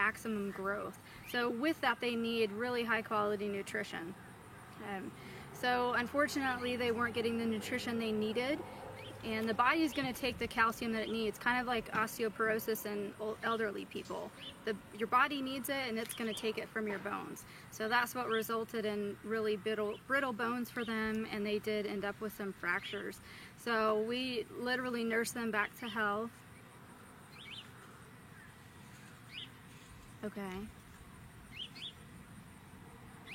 maximum growth. So with that, they need really high quality nutrition. So unfortunately, they weren't getting the nutrition they needed, and the body is going to take the calcium that it needs, kind of like osteoporosis in elderly people. Your body needs it, and it's going to take it from your bones. So that's what resulted in really brittle bones for them, and they did end up with some fractures. So we literally nursed them back to health. Okay.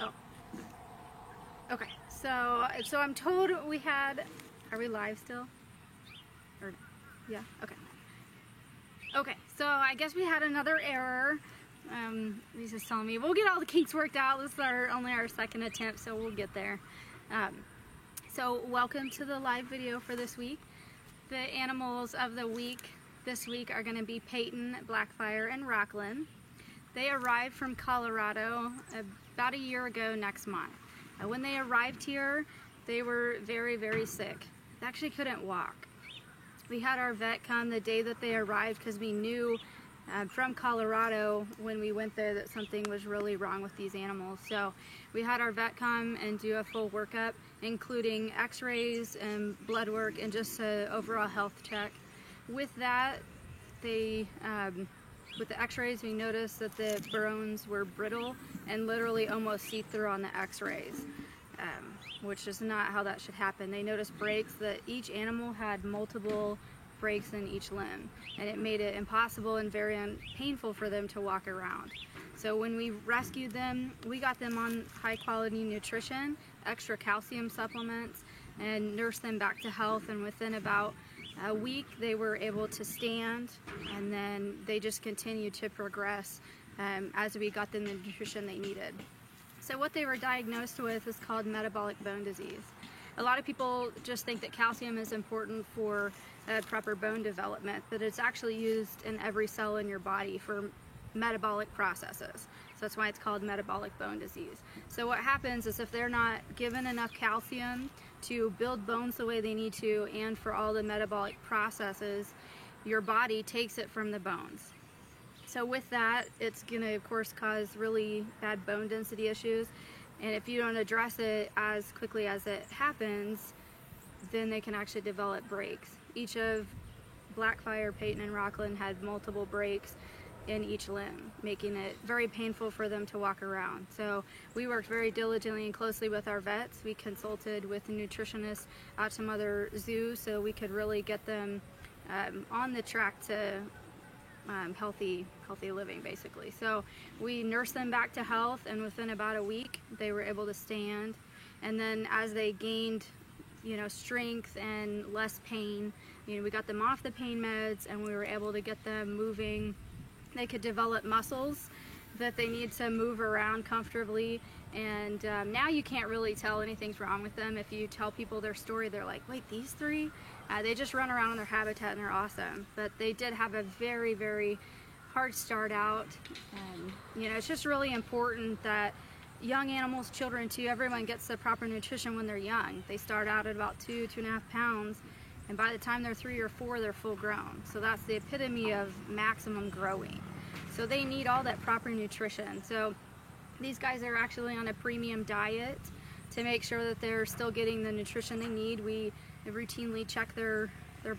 Oh. Okay. So I'm told we had. Are we live still? Or, yeah. Okay. Okay. So I guess we had another error. He's just telling me we'll get all the kinks worked out. This is only our second attempt, so we'll get there. So welcome to the live video for this week. The animals of the week this week are going to be Peyton, Blackfire, and Rocklin. They arrived from Colorado about a year ago next month. When they arrived here, they were very, very sick. They actually couldn't walk. We had our vet come the day that they arrived because we knew from Colorado when we went there that something was really wrong with these animals. So we had our vet come and do a full workup, including x-rays and blood work and just an overall health check. With that, with the x-rays, we noticed that the bones were brittle and literally almost see-through on the x-rays, which is not how that should happen. They noticed breaks, that each animal had multiple breaks in each limb, and it made it impossible and very painful for them to walk around. So when we rescued them, we got them on high-quality nutrition, extra calcium supplements, and nursed them back to health, and within about a week they were able to stand, and then they just continued to progress as we got them the nutrition they needed. So what they were diagnosed with is called metabolic bone disease. A lot of people just think that calcium is important for proper bone development, but it's actually used in every cell in your body for metabolic processes. So that's why it's called metabolic bone disease. So what happens is if they're not given enough calcium to build bones the way they need to and for all the metabolic processes, your body takes it from the bones. So with that, it's going to of course cause really bad bone density issues, and if you don't address it as quickly as it happens, then they can actually develop breaks. Each of Blackfire, Peyton, and Rocklin had multiple breaks in each limb, making it very painful for them to walk around. So we worked very diligently and closely with our vets. We consulted with nutritionists at some other zoos so we could really get them on the track to healthy living, basically. So we nursed them back to health, and within about a week they were able to stand. And then as they gained strength and less pain, we got them off the pain meds, and we were able to get them moving. They could develop muscles that they need to move around comfortably, and now you can't really tell anything's wrong with them. If you tell people their story, they're like, wait, these three? They just run around in their habitat and they're awesome. But they did have a very, very hard start out, and it's just really important that young animals, children too, everyone gets the proper nutrition when they're young. They start out at about 2.5 pounds, and by the time they're 3 or 4, they're full grown. So that's the epitome of maximum growing. So they need all that proper nutrition. So these guys are actually on a premium diet to make sure that they're still getting the nutrition they need. We routinely check their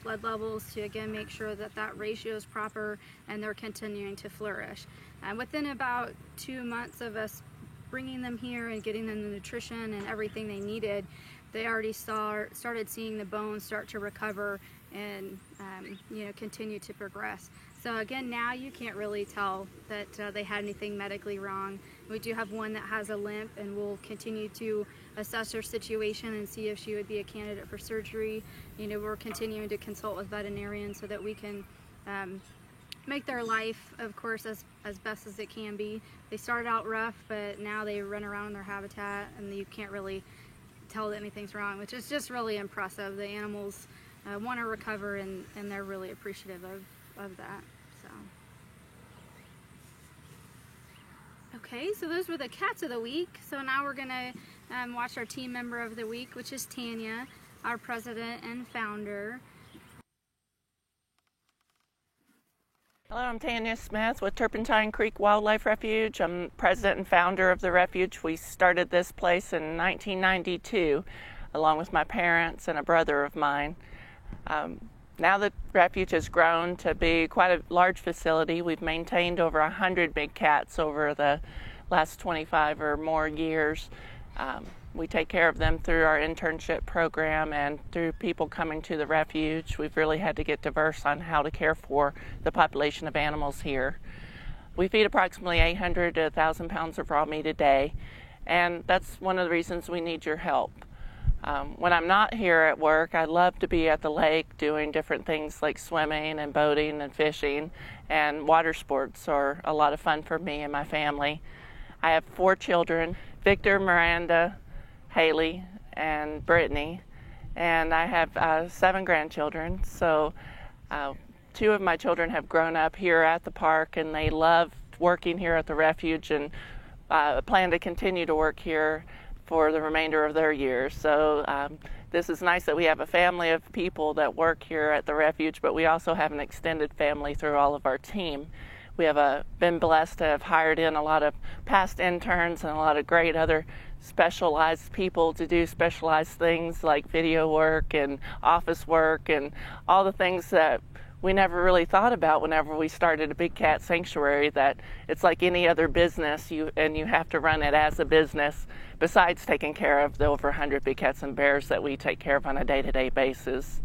blood levels to again make sure that that ratio is proper and they're continuing to flourish. Within about 2 months of us bringing them here and getting them the nutrition and everything they needed, they already started seeing the bones start to recover and continue to progress. So again, now you can't really tell that they had anything medically wrong. We do have one that has a limp, and we'll continue to assess her situation and see if she would be a candidate for surgery. We're continuing to consult with veterinarians so that we can make their life, of course, as best as it can be. They started out rough, but now they run around in their habitat, and you can't really tell that anything's wrong, which is just really impressive. The animals want to recover, and they're really appreciative of that. So okay, so those were the cats of the week. So now we're gonna watch our team member of the week, which is Tanya, our president and founder. Hello, I'm Tanya Smith with Turpentine Creek Wildlife Refuge. I'm president and founder of the refuge. We started this place in 1992 along with my parents and a brother of mine. Now the refuge has grown to be quite a large facility. We've maintained over 100 big cats over the last 25 or more years. We take care of them through our internship program and through people coming to the refuge. We've really had to get diverse on how to care for the population of animals here. We feed approximately 800 to 1,000 pounds of raw meat a day, and that's one of the reasons we need your help. When I'm not here at work, I love to be at the lake doing different things like swimming and boating and fishing, and water sports are a lot of fun for me and my family. I have 4 children, Victor, Miranda, Haley, and Brittany, and I have 7 grandchildren. So 2 of my children have grown up here at the park, and they love working here at the refuge and plan to continue to work here for the remainder of their years. So this is nice that we have a family of people that work here at the refuge, but we also have an extended family through all of our team. We have been blessed to have hired in a lot of past interns and a lot of great other specialized people to do specialized things like video work and office work and all the things that we never really thought about whenever we started a big cat sanctuary, that it's like any other business, you have to run it as a business besides taking care of the over 100 big cats and bears that we take care of on a day-to-day basis.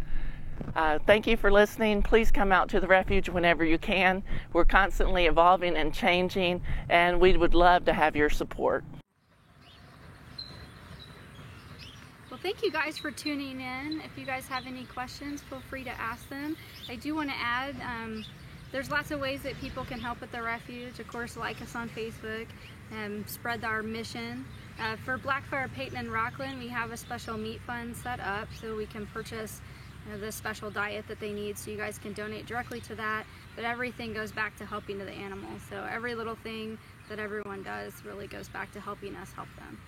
Thank you for listening. Please come out to the refuge whenever you can. We're constantly evolving and changing, and we would love to have your support. Well, thank you guys for tuning in. If you guys have any questions, feel free to ask them. I do want to add, there's lots of ways that people can help at the refuge. Of course, like us on Facebook and spread our mission. For Blackfire, Peyton, and Rockland, we have a special meat fund set up so we can purchase the special diet that they need, so you guys can donate directly to that, but everything goes back to helping to the animals. So every little thing that everyone does really goes back to helping us help them.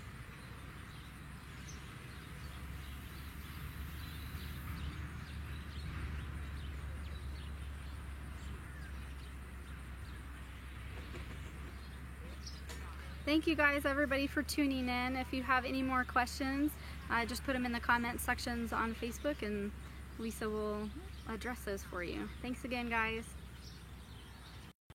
Thank you guys, everybody, for tuning in. If you have any more questions, just put them in the comment sections on Facebook and Lisa will address those for you. Thanks again, guys.